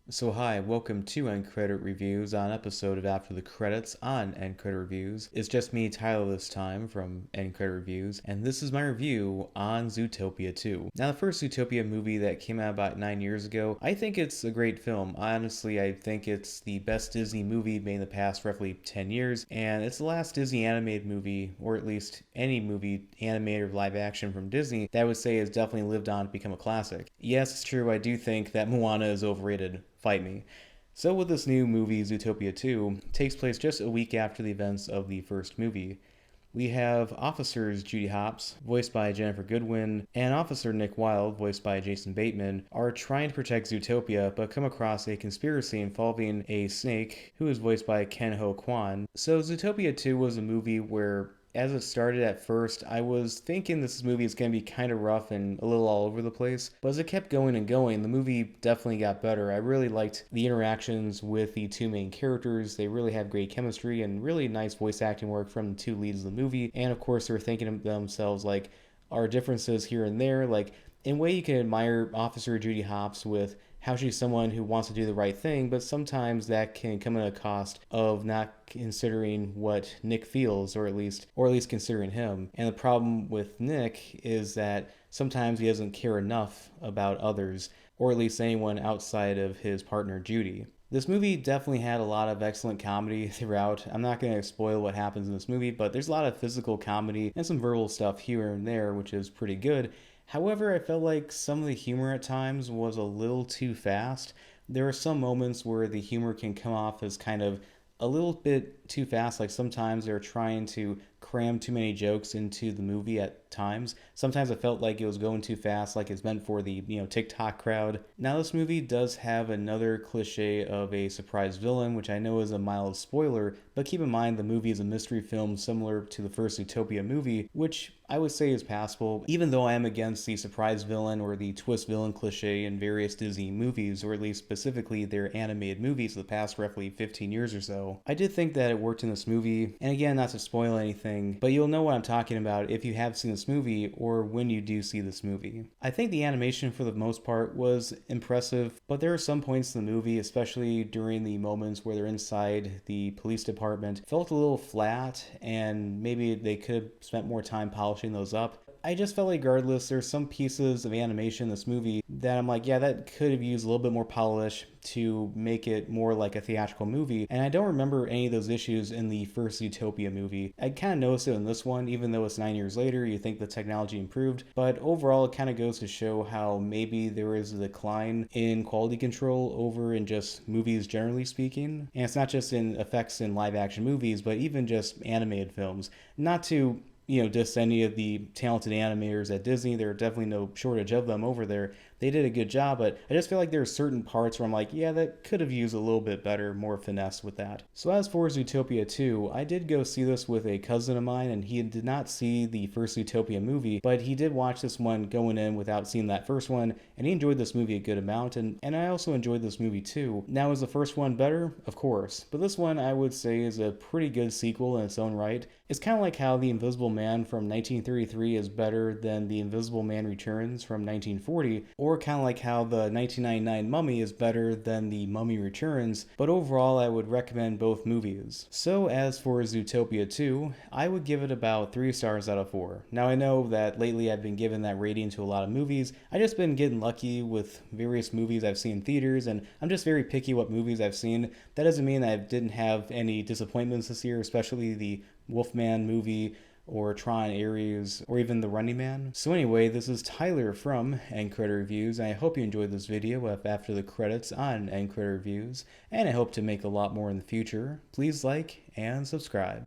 So hi, welcome to End Credit Reviews on episode of After the Credits on End Credit Reviews. It's just me, Tyler, this time from End Credit Reviews, and this is my review on Zootopia 2. Now, the first Zootopia movie that came out about 9 years ago, I think it's a great film. Honestly, I think it's the best Disney movie made in the past roughly 10 years, and it's the last Disney animated movie, or at least any movie, animated or live action from Disney, that I would say has definitely lived on to become a classic. Yes, it's true, I do think that Moana is overrated. Fight me. So with this new movie, Zootopia 2, takes place just a week after the events of the first movie. We have officers Judy Hopps, voiced by Jennifer Goodwin, and Officer Nick Wilde, voiced by Jason Bateman, are trying to protect Zootopia but come across a conspiracy involving a snake who is voiced by Ken Ho Kwan. So Zootopia 2 was a movie where as it started at first, I was thinking this movie is going to be kind of rough and a little all over the place. But as it kept going and going, the movie definitely got better. I really liked the interactions with the two main characters. They really have great chemistry and really nice voice acting work from the two leads of the movie. And of course, they're thinking to themselves, like, our differences here and there. Like, in a way, you can admire Officer Judy Hopps with how she's someone who wants to do the right thing, but sometimes that can come at a cost of not considering what Nick feels, or at least considering him. And the problem with Nick is that sometimes he doesn't care enough about others, or at least anyone outside of his partner Judy. This movie definitely had a lot of excellent comedy throughout. I'm not going to spoil what happens in this movie, but there's a lot of physical comedy and some verbal stuff here and there, which is pretty good. However, I felt like some of the humor at times was a little too fast. There are some moments where the humor can come off as kind of a little bit too fast. Like sometimes they're trying to cram too many jokes into the movie at times. Sometimes I felt like it was going too fast, like it's meant for the, TikTok crowd. Now this movie does have another cliche of a surprise villain, which I know is a mild spoiler, but keep in mind the movie is a mystery film similar to the first Zootopia movie, which I would say is passable, even though I am against the surprise villain or the twist villain cliche in various Disney movies, or at least specifically their animated movies of the past roughly 15 years or so. I did think that it worked in this movie, and again, not to spoil anything, but you'll know what I'm talking about if you have seen this movie or when you do see this movie. I think the animation for the most part was impressive, but there are some points in the movie, especially during the moments where they're inside the police department, felt a little flat, and maybe they could have spent more time polishing those up. I just felt like regardless, there's some pieces of animation in this movie that I'm like, yeah, that could have used a little bit more polish to make it more like a theatrical movie. And I don't remember any of those issues in the first Zootopia movie. I kind of noticed it in this one, even though it's 9 years later, you think the technology improved. But overall, it kind of goes to show how maybe there is a decline in quality control over in just movies generally speaking. And it's not just in effects in live action movies, but even just animated films. Not to just any of the talented animators at Disney. There are definitely no shortage of them over there. They did a good job, but I just feel like there are certain parts where I'm like, yeah, that could have used a little bit better, more finesse with that. So as for Zootopia 2, I did go see this with a cousin of mine, and he did not see the first Zootopia movie, but he did watch this one going in without seeing that first one, and he enjoyed this movie a good amount, and I also enjoyed this movie too. Now, is the first one better? Of course, but this one I would say is a pretty good sequel in its own right. It's kind of like how The Invisible Man from 1933 is better than The Invisible Man Returns from 1940, or kind of like how the 1999 Mummy is better than The Mummy Returns, but overall I would recommend both movies. So as for Zootopia 2, I would give it about 3 stars out of 4. Now I know that lately I've been giving that rating to a lot of movies. I just been getting lucky with various movies I've seen in theaters, and I'm just very picky what movies I've seen. That doesn't mean I didn't have any disappointments this year, especially the Wolfman movie, or Tron Ares, or even The Running Man. So anyway, this is Tyler from End Credit Reviews, and I hope you enjoyed this video of After the Credits on End Credit Reviews, and I hope to make a lot more in the future. Please like and subscribe.